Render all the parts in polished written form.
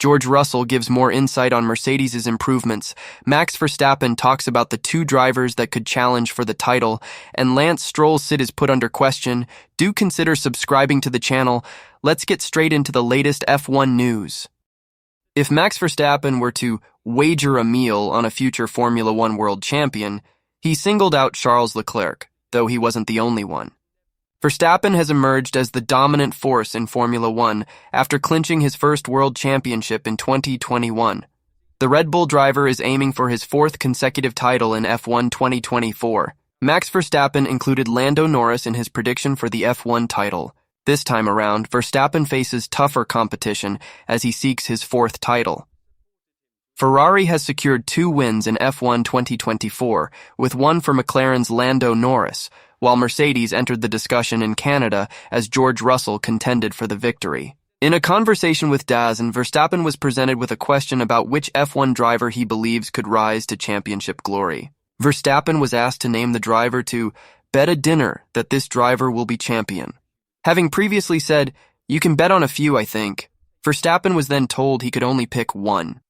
George Russell gives more insight on Mercedes' improvements. Max Verstappen talks about the two drivers that could challenge for the title, and Lance Stroll's sit is put under question. Do consider subscribing to the channel. Let's get straight into the latest F1 news. If Max Verstappen were to wager a meal on a future Formula One world champion, he singled out Charles Leclerc, though he wasn't the only one. Verstappen has emerged as the dominant force in Formula One after clinching his first world championship in 2021. The Red Bull driver is aiming for his fourth consecutive title in F1 2024. Max Verstappen included Lando Norris in his prediction for the F1 title. This time around, Verstappen faces tougher competition as he seeks his fourth title. Ferrari has secured 2 wins in F1 2024, with one for McLaren's Lando Norris, while Mercedes entered the discussion in Canada as George Russell contended for the victory. In a conversation with DAZN, Verstappen was presented with a question about which F1 driver he believes could rise to championship glory. Verstappen was asked to name the driver to bet a dinner that this driver will be champion. Having previously said, "You can bet on a few, I think," Verstappen was then told he could only pick one.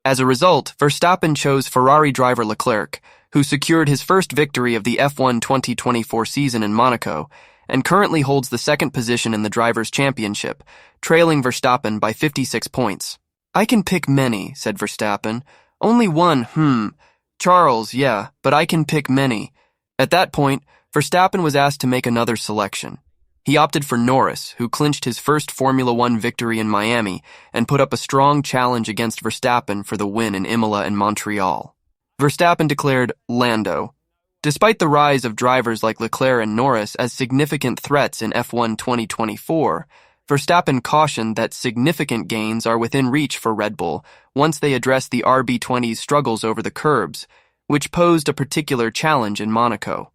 As a result, Verstappen chose Ferrari driver Leclerc, who secured his first victory of the F1 2024 season in Monaco, and currently holds the second position in the Drivers' Championship, trailing Verstappen by 56 points. "I can pick many," said Verstappen. "Only one, Charles, yeah, but I can pick many." At that point, Verstappen was asked to make another selection. He opted for Norris, who clinched his first Formula One victory in Miami and put up a strong challenge against Verstappen for the win in Imola and Montreal. Verstappen declared Lando. Despite the rise of drivers like Leclerc and Norris as significant threats in F1 2024, Verstappen cautioned that significant gains are within reach for Red Bull once they address the RB20's struggles over the curbs, which posed a particular challenge in Monaco.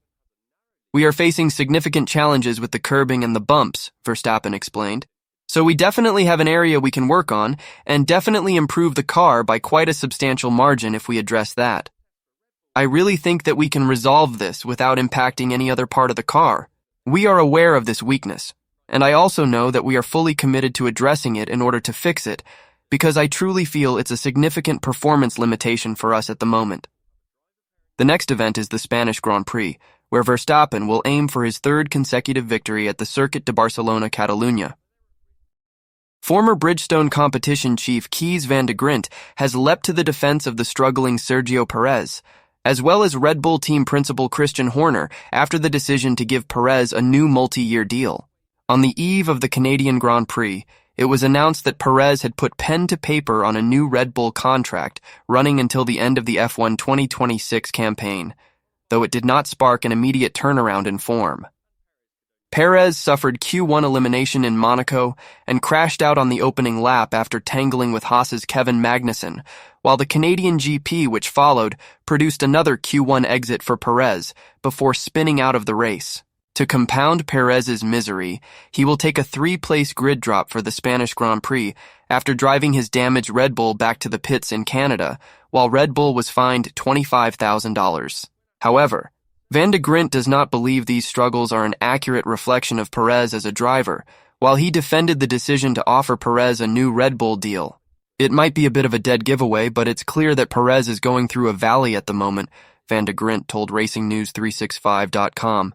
"We are facing significant challenges with the curbing and the bumps," Verstappen explained. "So we definitely have an area we can work on, and definitely improve the car by quite a substantial margin if we address that. I really think that we can resolve this without impacting any other part of the car. We are aware of this weakness, and I also know that we are fully committed to addressing it in order to fix it, because I truly feel it's a significant performance limitation for us at the moment." The next event is the Spanish Grand Prix, where Verstappen will aim for his third consecutive victory at the Circuit de Barcelona, Catalunya. Former Bridgestone competition chief Kees van de Grint has leapt to the defense of the struggling Sergio Perez, as well as Red Bull team principal Christian Horner after the decision to give Perez a new multi-year deal. On the eve of the Canadian Grand Prix, it was announced that Perez had put pen to paper on a new Red Bull contract running until the end of the F1 2026 campaign, though it did not spark an immediate turnaround in form. Perez suffered Q1 elimination in Monaco and crashed out on the opening lap after tangling with Haas's Kevin Magnussen, while the Canadian GP, which followed, produced another Q1 exit for Perez before spinning out of the race. To compound Perez's misery, he will take a 3-place grid drop for the Spanish Grand Prix after driving his damaged Red Bull back to the pits in Canada, while Red Bull was fined $25,000. However, Van de Grint does not believe these struggles are an accurate reflection of Perez as a driver, while he defended the decision to offer Perez a new Red Bull deal. "It might be a bit of a dead giveaway, but it's clear that Perez is going through a valley at the moment," Van de Grint told RacingNews365.com.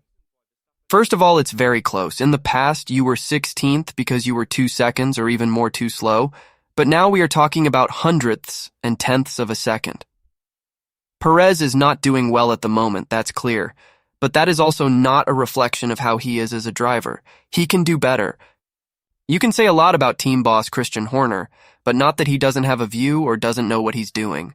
"First of all, it's very close. In the past, you were 16th because you were 2 seconds or even more too slow, but now we are talking about hundredths and tenths of a second. Perez is not doing well at the moment, that's clear, but that is also not a reflection of how he is as a driver. He can do better. You can say a lot about team boss Christian Horner, but not that he doesn't have a view or doesn't know what he's doing.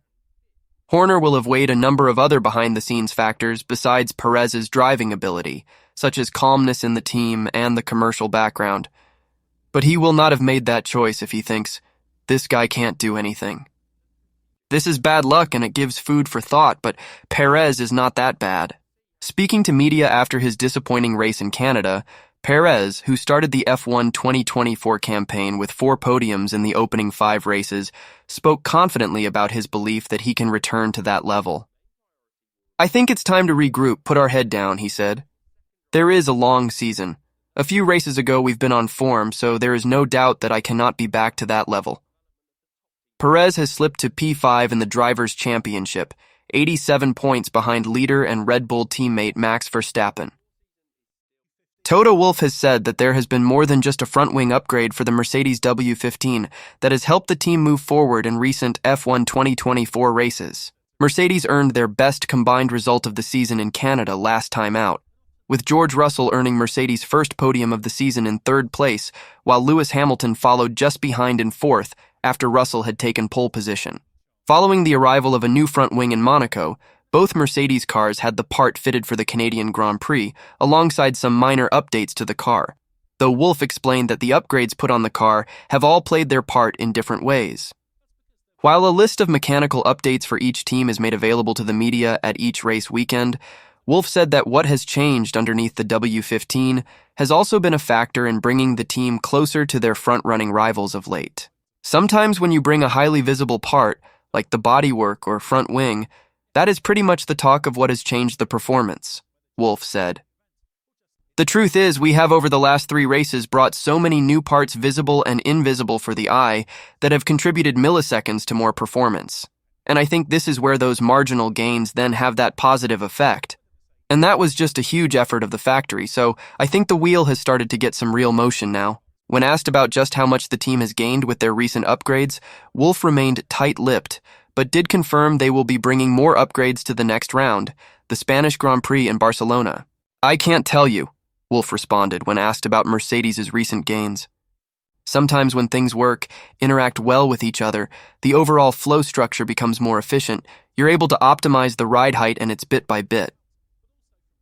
Horner will have weighed a number of other behind-the-scenes factors besides Perez's driving ability, such as calmness in the team and the commercial background. But he will not have made that choice if he thinks, this guy can't do anything. This is bad luck and it gives food for thought, but Perez is not that bad." Speaking to media after his disappointing race in Canada, Perez, who started the F1 2024 campaign with 4 podiums in the opening 5 races, spoke confidently about his belief that he can return to that level. "I think it's time to regroup, put our head down," he said. "There is a long season. A few races ago we've been on form, so there is no doubt that I cannot be back to that level. Perez has slipped to P5 in the Drivers' Championship, 87 points behind leader and Red Bull teammate Max Verstappen. Toto Wolff has said that there has been more than just a front-wing upgrade for the Mercedes W15 that has helped the team move forward in recent F1 2024 races. Mercedes earned their best combined result of the season in Canada last time out, with George Russell earning Mercedes' first podium of the season in third place, while Lewis Hamilton followed just behind in fourth after Russell had taken pole position. Following the arrival of a new front wing in Monaco, both Mercedes cars had the part fitted for the Canadian Grand Prix, alongside some minor updates to the car, though Wolff explained that the upgrades put on the car have all played their part in different ways. While a list of mechanical updates for each team is made available to the media at each race weekend, Wolff said that what has changed underneath the W15 has also been a factor in bringing the team closer to their front-running rivals of late. Sometimes when you bring a highly visible part, like the bodywork or front wing, that is pretty much the talk of what has changed the performance, Wolff said. The truth is, we have over the last 3 races brought so many new parts visible and invisible for the eye that have contributed milliseconds to more performance. And I think this is where those marginal gains then have that positive effect. And that was just a huge effort of the factory, so I think the wheel has started to get some real motion now. When asked about just how much the team has gained with their recent upgrades, Wolff remained tight-lipped, but did confirm they will be bringing more upgrades to the next round, the Spanish Grand Prix in Barcelona. "I can't tell you," Wolff responded when asked about Mercedes' recent gains. "Sometimes when things work, interact well with each other, the overall flow structure becomes more efficient. You're able to optimize the ride height and it's bit by bit.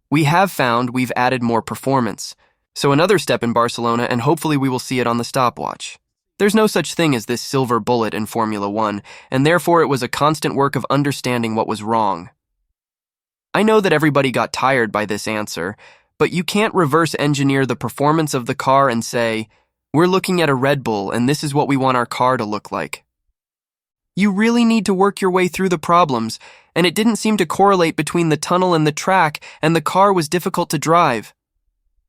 We have found we've added more performance. So another step in Barcelona, and hopefully we will see it on the stopwatch. There's no such thing as this silver bullet in Formula One, and therefore it was a constant work of understanding what was wrong." I know that everybody got tired by this answer, but you can't reverse engineer the performance of the car and say, "We're looking at a Red Bull and this is what we want our car to look like." You really need to work your way through the problems, and it didn't seem to correlate between the tunnel and the track, and the car was difficult to drive.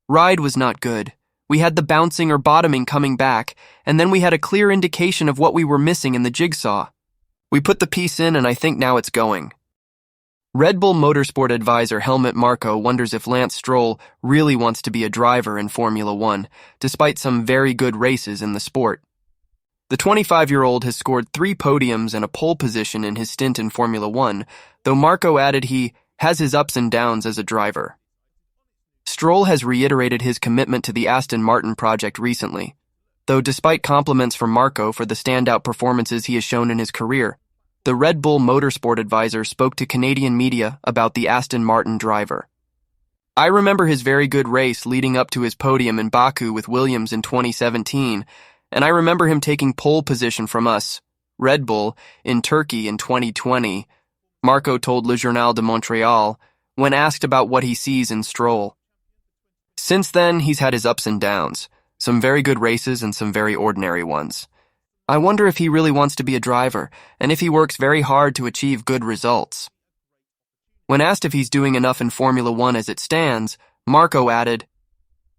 Ride was not good. We had the bouncing or bottoming coming back, and then we had a clear indication of what we were missing in the jigsaw. We put the piece in, and I think now it's going. Red Bull Motorsport advisor Helmut Marko wonders if Lance Stroll really wants to be a driver in Formula One, despite some very good races in the sport. The 25-year-old has scored 3 podiums and a pole position in his stint in Formula One, though Marko added he has his ups and downs as a driver. Stroll has reiterated his commitment to the Aston Martin project recently, though despite compliments from Marko for the standout performances he has shown in his career, the Red Bull Motorsport advisor spoke to Canadian media about the Aston Martin driver. "I remember his very good race leading up to his podium in Baku with Williams in 2017, and I remember him taking pole position from us, Red Bull, in Turkey in 2020, Marko told Le Journal de Montréal when asked about what he sees in Stroll. Since then, he's had his ups and downs, some very good races and some very ordinary ones. I wonder if he really wants to be a driver, and if he works very hard to achieve good results." When asked if he's doing enough in Formula One as it stands, Marko added,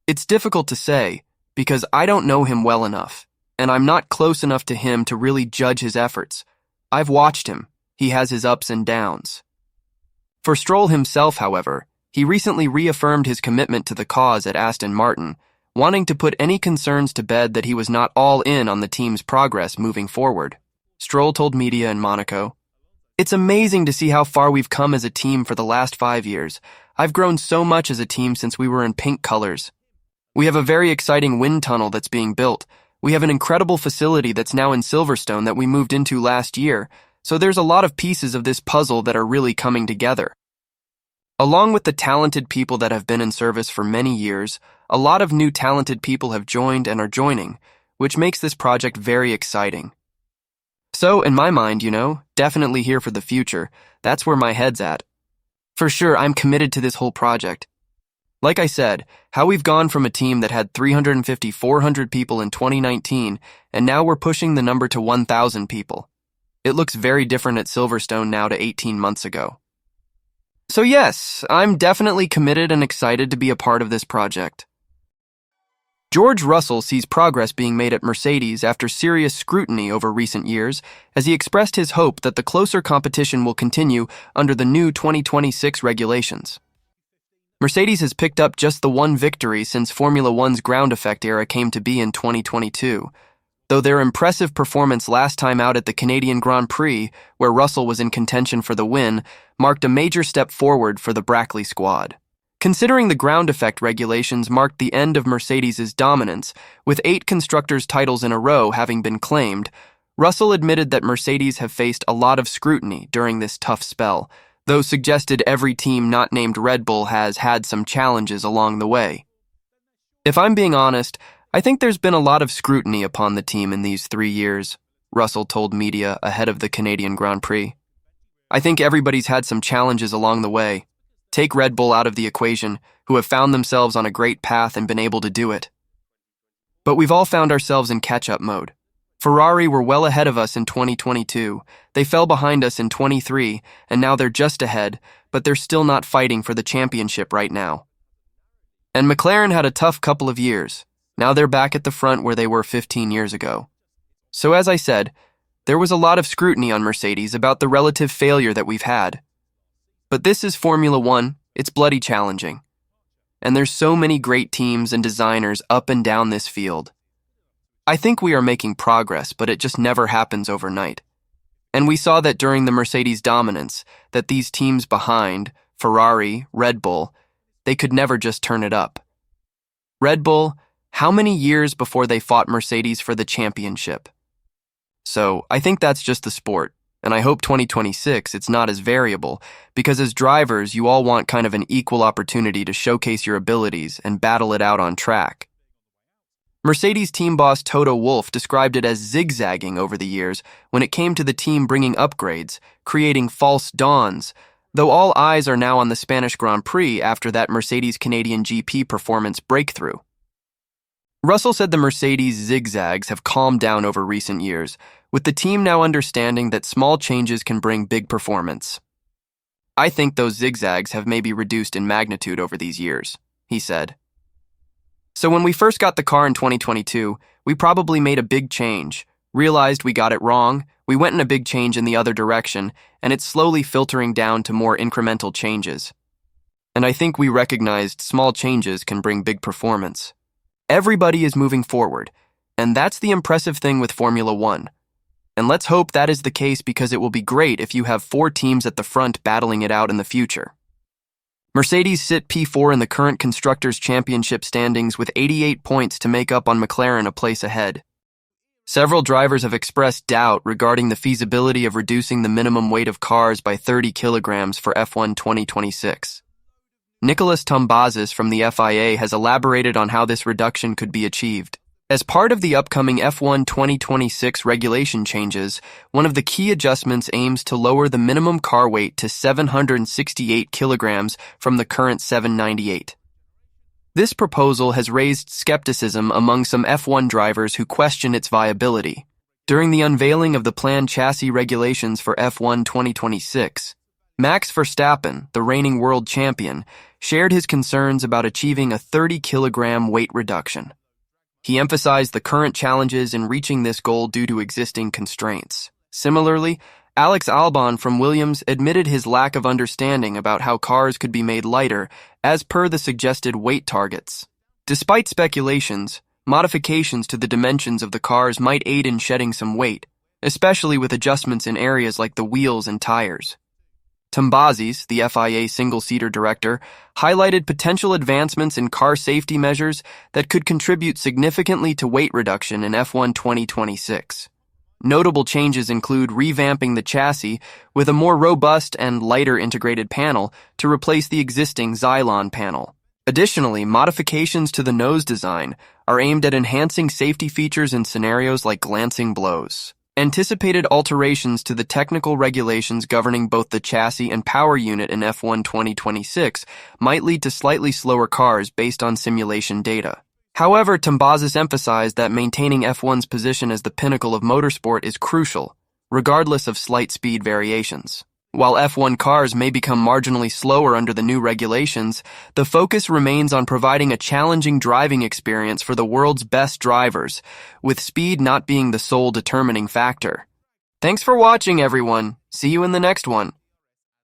"It's difficult to say, because I don't know him well enough, and I'm not close enough to him to really judge his efforts. I've watched him. He has his ups and downs." For Stroll himself, however, he recently reaffirmed his commitment to the cause at Aston Martin, wanting to put any concerns to bed that he was not all in on the team's progress moving forward. Stroll told media in Monaco, "It's amazing to see how far we've come as a team for the last 5 years. I've grown so much as a team since we were in pink colors. We have a very exciting wind tunnel that's being built. We have an incredible facility that's now in Silverstone that we moved into last year, so there's a lot of pieces of this puzzle that are really coming together. Along with the talented people that have been in service for many years, a lot of new talented people have joined and are joining, which makes this project very exciting. So, in my mind, definitely here for the future. That's where my head's at. For sure, I'm committed to this whole project. Like I said, how we've gone from a team that had 350, 400 people in 2019, and now we're pushing the number to 1,000 people. It looks very different at Silverstone now to 18 months ago. So yes, I'm definitely committed and excited to be a part of this project. George Russell sees progress being made at Mercedes after serious scrutiny over recent years, as he expressed his hope that the closer competition will continue under the new 2026 regulations. Mercedes has picked up just the one victory since Formula One's ground effect era came to be in 2022, though their impressive performance last time out at the Canadian Grand Prix, where Russell was in contention for the win, marked a major step forward for the Brackley squad. Considering the ground effect regulations marked the end of Mercedes' dominance, with 8 constructors' titles in a row having been claimed, Russell admitted that Mercedes have faced a lot of scrutiny during this tough spell, though suggested every team not named Red Bull has had some challenges along the way. If I'm being honest, I think there's been a lot of scrutiny upon the team in these 3 years, Russell told media ahead of the Canadian Grand Prix. I think everybody's had some challenges along the way. Take Red Bull out of the equation, who have found themselves on a great path and been able to do it. But we've all found ourselves in catch-up mode. Ferrari were well ahead of us in 2022, they fell behind us in 23, and now they're just ahead, but they're still not fighting for the championship right now. And McLaren had a tough couple of years. Now they're back at the front where they were 15 years ago. So as I said, there was a lot of scrutiny on Mercedes about the relative failure that we've had. But this is Formula One, it's bloody challenging. And there's so many great teams and designers up and down this field. I think we are making progress, but it just never happens overnight. And we saw that during the Mercedes dominance, that these teams behind, Ferrari, Red Bull, they could never just turn it up. Red Bull, how many years before they fought Mercedes for the championship? So I think that's just the sport. And I hope 2026 it's not as variable, because as drivers, you all want kind of an equal opportunity to showcase your abilities and battle it out on track. Mercedes team boss Toto Wolff described it as zigzagging over the years when it came to the team bringing upgrades, creating false dawns, though all eyes are now on the Spanish Grand Prix after that Mercedes Canadian GP performance breakthrough. Russell said the Mercedes zigzags have calmed down over recent years, with the team now understanding that small changes can bring big performance. I think those zigzags have maybe reduced in magnitude over these years, he said. So when we first got the car in 2022, we probably made a big change, realized we got it wrong, we went in a big change in the other direction, and it's slowly filtering down to more incremental changes. And I think we recognized small changes can bring big performance. Everybody is moving forward, and that's the impressive thing with Formula One. And let's hope that is the case, because it will be great if you have 4 teams at the front battling it out in the future. Mercedes sit P4 in the current Constructors' Championship standings with 88 points to make up on McLaren a place ahead. Several drivers have expressed doubt regarding the feasibility of reducing the minimum weight of cars by 30 kilograms for F1 2026. Nicholas Tumbazis from the FIA has elaborated on how this reduction could be achieved. As part of the upcoming F1 2026 regulation changes, one of the key adjustments aims to lower the minimum car weight to 768 kilograms from the current 798. This proposal has raised skepticism among some F1 drivers who question its viability. During the unveiling of the planned chassis regulations for F1 2026, Max Verstappen, the reigning world champion, shared his concerns about achieving a 30-kilogram weight reduction. He emphasized the current challenges in reaching this goal due to existing constraints. Similarly, Alex Albon from Williams admitted his lack of understanding about how cars could be made lighter as per the suggested weight targets. Despite speculations, modifications to the dimensions of the cars might aid in shedding some weight, especially with adjustments in areas like the wheels and tires. Tumbazis, the FIA single-seater director, highlighted potential advancements in car safety measures that could contribute significantly to weight reduction in F1 2026. Notable changes include revamping the chassis with a more robust and lighter integrated panel to replace the existing Xylon panel. Additionally, modifications to the nose design are aimed at enhancing safety features in scenarios like glancing blows. Anticipated alterations to the technical regulations governing both the chassis and power unit in F1 2026 might lead to slightly slower cars based on simulation data. However, Tumbazis emphasized that maintaining F1's position as the pinnacle of motorsport is crucial, regardless of slight speed variations. While F1 cars may become marginally slower under the new regulations, the focus remains on providing a challenging driving experience for the world's best drivers, with speed not being the sole determining factor. Thanks for watching, everyone. See you in the next one.